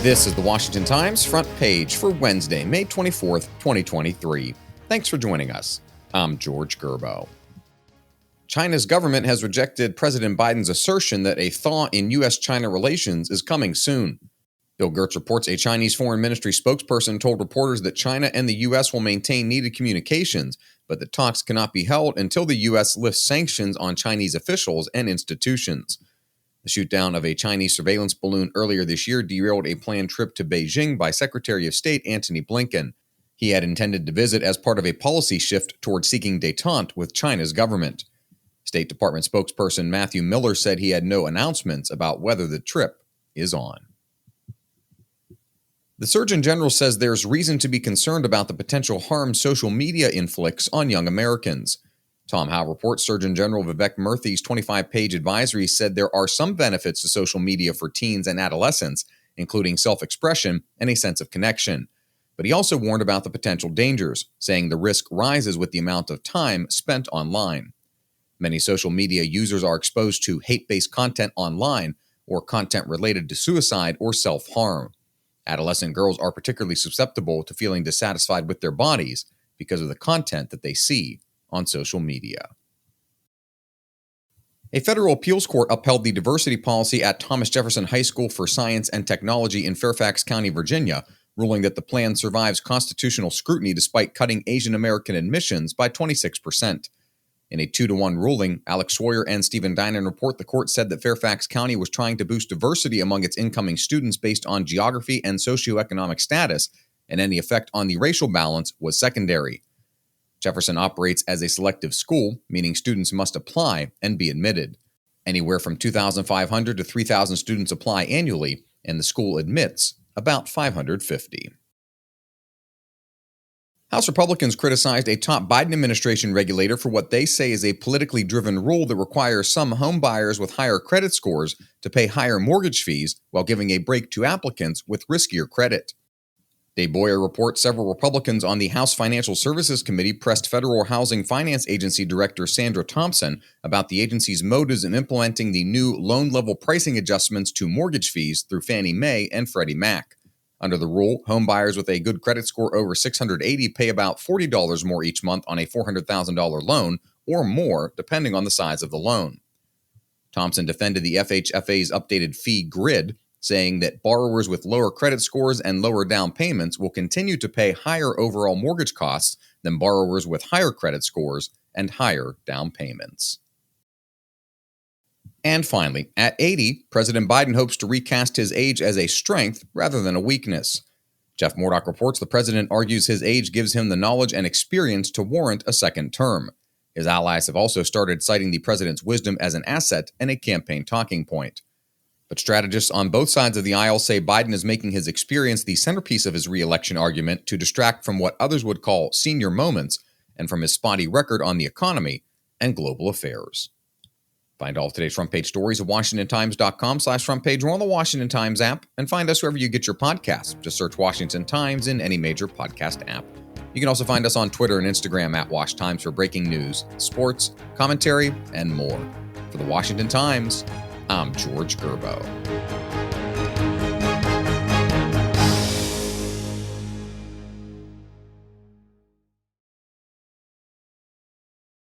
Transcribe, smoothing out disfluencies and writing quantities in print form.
This is the Washington Times front page for Wednesday, May 24th, 2023. Thanks for joining us. I'm George Gerbo. China's government has rejected President Biden's assertion that a thaw in U.S.-China relations is coming soon. Bill Gertz reports a Chinese Foreign Ministry spokesperson told reporters that China and the U.S. will maintain needed communications, but that talks cannot be held until the U.S. lifts sanctions on Chinese officials and institutions. The shoot-down of a Chinese surveillance balloon earlier this year derailed a planned trip to Beijing by Secretary of State Antony Blinken. He had intended to visit as part of a policy shift toward seeking détente with China's government. State Department spokesperson Matthew Miller said he had no announcements about whether the trip is on. The Surgeon General says there's reason to be concerned about the potential harm social media inflicts on young Americans. Tom Howe reports Surgeon General Vivek Murthy's 25-page advisory said there are some benefits to social media for teens and adolescents, including self-expression and a sense of connection. But he also warned about the potential dangers, saying the risk rises with the amount of time spent online. Many social media users are exposed to hate-based content online or content related to suicide or self-harm. Adolescent girls are particularly susceptible to feeling dissatisfied with their bodies because of the content that they see on social media. A federal appeals court upheld the diversity policy at Thomas Jefferson High School for Science and Technology in Fairfax County, Virginia, ruling that the plan survives constitutional scrutiny despite cutting Asian American admissions by 26%. In a 2-1 ruling, Alex Sawyer and Stephen Dinan report the court said that Fairfax County was trying to boost diversity among its incoming students based on geography and socioeconomic status, and any effect on the racial balance was secondary. Jefferson operates as a selective school, meaning students must apply and be admitted. Anywhere from 2,500 to 3,000 students apply annually, and the school admits about 550. House Republicans criticized a top Biden administration regulator for what they say is a politically driven rule that requires some home buyers with higher credit scores to pay higher mortgage fees while giving a break to applicants with riskier credit. Dave Boyer reports several Republicans on the House Financial Services Committee pressed Federal Housing Finance Agency Director Sandra Thompson about the agency's motives in implementing the new loan-level pricing adjustments to mortgage fees through Fannie Mae and Freddie Mac. Under the rule, home buyers with a good credit score over 680 pay about $40 more each month on a $400,000 loan, or more, depending on the size of the loan. Thompson defended the FHFA's updated fee grid, saying that borrowers with lower credit scores and lower down payments will continue to pay higher overall mortgage costs than borrowers with higher credit scores and higher down payments. And finally, at 80, President Biden hopes to recast his age as a strength rather than a weakness. Jeff Murdoch reports the president argues his age gives him the knowledge and experience to warrant a second term. His allies have also started citing the president's wisdom as an asset and a campaign talking point. But strategists on both sides of the aisle say Biden is making his experience the centerpiece of his re-election argument to distract from what others would call senior moments and from his spotty record on the economy and global affairs. Find all of today's front page stories at WashingtonTimes.com/front page or on the Washington Times app, and find us wherever you get your podcasts. Just search Washington Times in any major podcast app. You can also find us on Twitter and Instagram at Wash Times for breaking news, sports, commentary, and more. For the Washington Times, I'm George Gerbo.